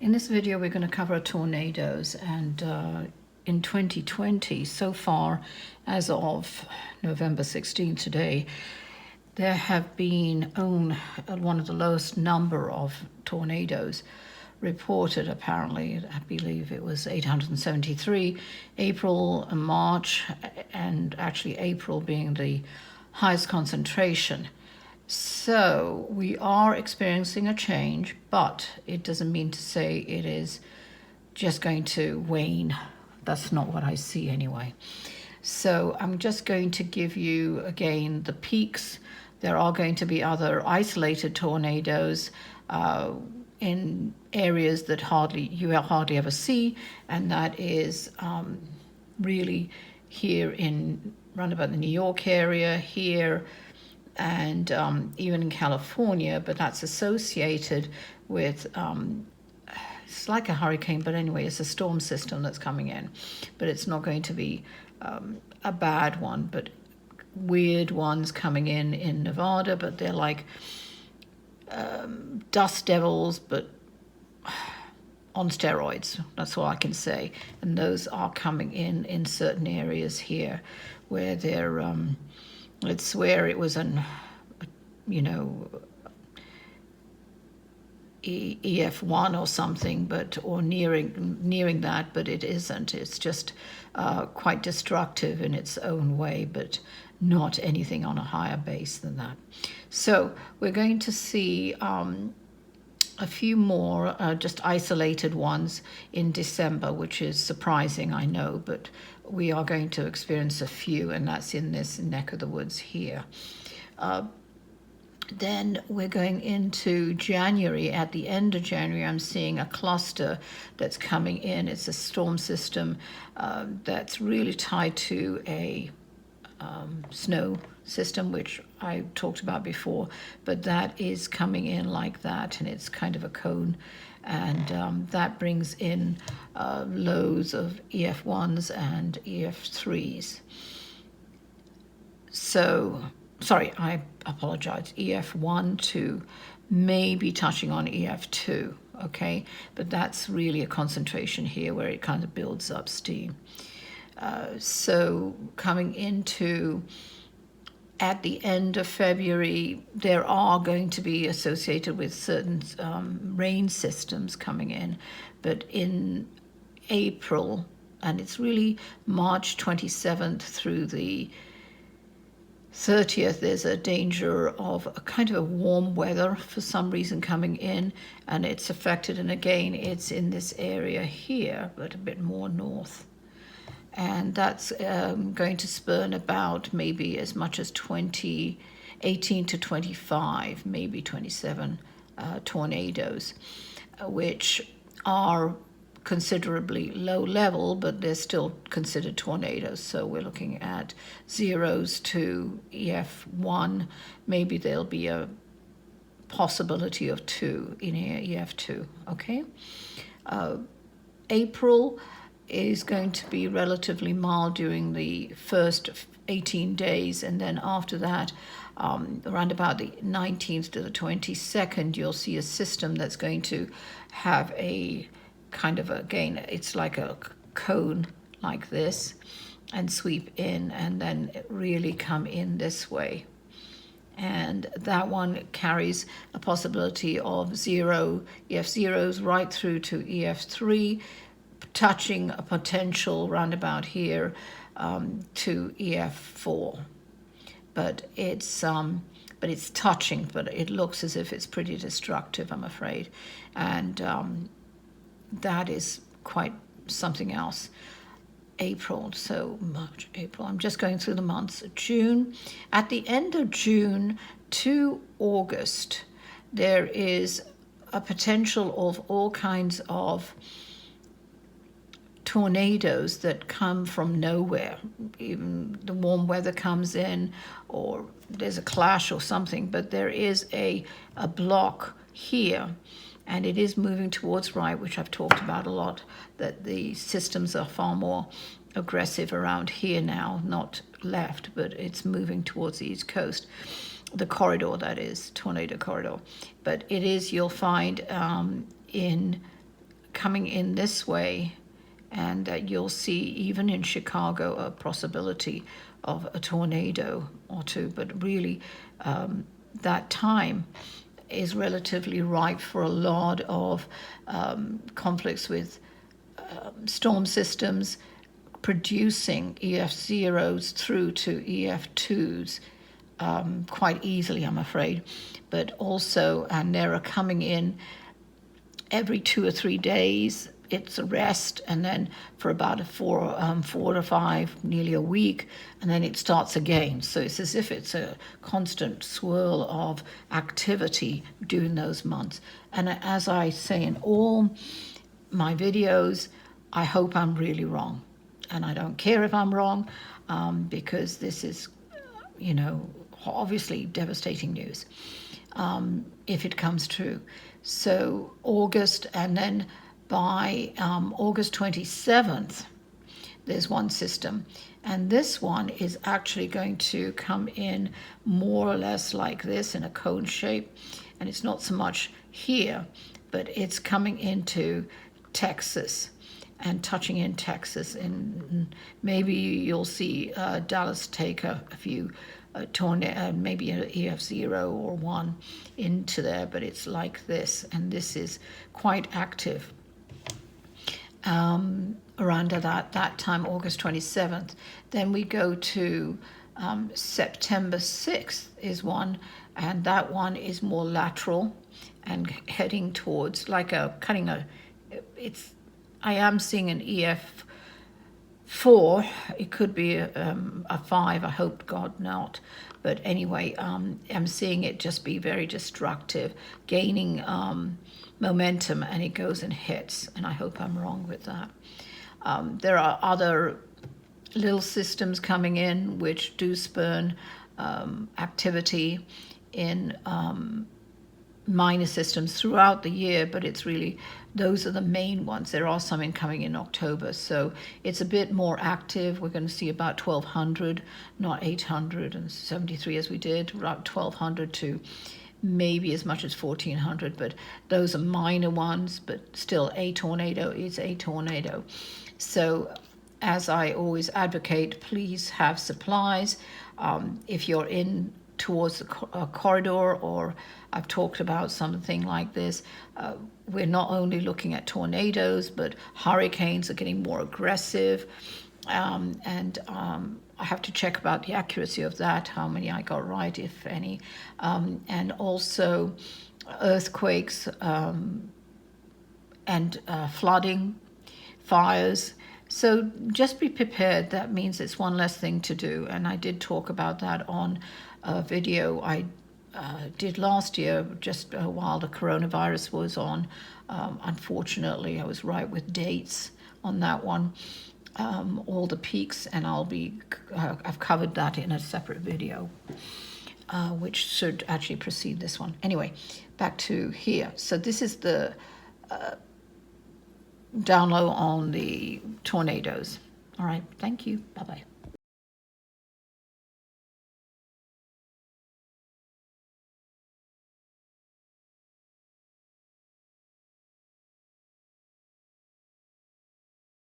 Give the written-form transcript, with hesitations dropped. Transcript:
In this video, we're going to cover tornadoes, and in 2020, so far, as of November 16 today, there have been one of the lowest number of tornadoes reported, apparently. I believe it was 873, April and March, and actually April being the highest concentration. So we are experiencing a change, but it doesn't mean to say it is just going to wane. That's not what I see anyway. So I'm just going to give you again the peaks. There are going to be other isolated tornadoes in areas that you hardly ever see, and that is really here in round about the New York area here, and even in California, but that's associated with, it's like a hurricane, but anyway, it's a storm system that's coming in. But it's not going to be a bad one, but weird ones coming in Nevada, but they're like dust devils, but on steroids. That's all I can say. And those are coming in certain areas here where they're, let's swear it was EF1 or something, or nearing that, but it isn't. It's just quite destructive in its own way, but not anything on a higher base than that. So we're going to see a few more just isolated ones in December, which is surprising, I know, but we are going to experience a few, and that's in this neck of the woods here. Then we're going into January. At the end of January, I'm seeing a cluster that's coming in. It's a storm system that's really tied to a snow system, which I talked about before, but that is coming in like that, and it's kind of a cone, and that brings in lows of EF1s and EF3s. So, sorry, I apologize, EF1 to maybe touching on EF2, okay? But that's really a concentration here where it kind of builds up steam. So coming into at the end of February, there are going to be associated with certain rain systems coming in, but in April, and it's really March 27th through the 30th, there's a danger of a kind of a warm weather for some reason coming in, and it's affected, and again, it's in this area here, but a bit more north. And that's going to spurn about maybe as much as 18 to 25, maybe 27 tornadoes, which are considerably low level, but they're still considered tornadoes. So we're looking at zeros to EF1. Maybe there'll be a possibility of 2 in EF2, okay? April is going to be relatively mild during the first 18 days, and then after that, around about the 19th to the 22nd, you'll see a system that's going to have a kind of, again, it's like a cone like this, and sweep in, and then really come in this way. And that one carries a possibility of EF0s right through to EF3, touching a potential roundabout here to EF4, but it's touching, but it looks as if it's pretty destructive, I'm afraid, and that is quite something else. April, so March, April. I'm just going through the months. June, at the end of June to August, there is a potential of all kinds of tornadoes that come from nowhere. Even the warm weather comes in, or there's a clash or something, but there is a block here, and it is moving towards right, which I've talked about a lot, that the systems are far more aggressive around here now, not left, but it's moving towards the East Coast. The corridor, that is, tornado corridor. But it is, you'll find in coming in this way, and you'll see even in Chicago a possibility of a tornado or two, but really that time is relatively ripe for a lot of conflicts with storm systems producing EF0s through to EF2s quite easily, I'm afraid. But also, and there are coming in every 2 or 3 days. It's a rest, and then for about 4 to 5, nearly a week, and then it starts again. So it's as if it's a constant swirl of activity during those months. And as I say in all my videos, I hope I'm really wrong. And I don't care if I'm wrong, because this is, you know, obviously devastating news if it comes true. So August, and then by August 27th, there's one system. And this one is actually going to come in more or less like this in a cone shape. And it's not so much here, but it's coming into Texas and touching in Texas. And maybe you'll see Dallas take a few tornado, maybe an EF0 or 1 into there, but it's like this. And this is quite active. Around that time, August 27th. Then we go to September 6th is one, and that one is more lateral and heading towards like I am seeing an EF4. It could be a 5. I hope God not. But anyway, I'm seeing it just be very destructive, gaining momentum, and it goes and hits. And I hope I'm wrong with that. There are other little systems coming in which do spurn activity in minor systems throughout the year, but it's really, those are the main ones. There are some coming in October, so it's a bit more active. We're going to see about 1,200, not 873 as we did, about 1,200 to maybe as much as 1,400, but those are minor ones, but still a tornado is a tornado. So as I always advocate, please have supplies. If you're in towards a corridor, or I've talked about something like this, we're not only looking at tornadoes, but hurricanes are getting more aggressive. And I have to check about the accuracy of that, how many I got right, if any. And also earthquakes and flooding, fires. So just be prepared. That means it's one less thing to do. And I did talk about that on a video I did last year, just while the coronavirus was on. Unfortunately, I was right with dates on that one, all the peaks, and I've covered that in a separate video, which should actually precede this one. Anyway, back to here. So this is the down low on the tornadoes. All right, thank you. Bye-bye.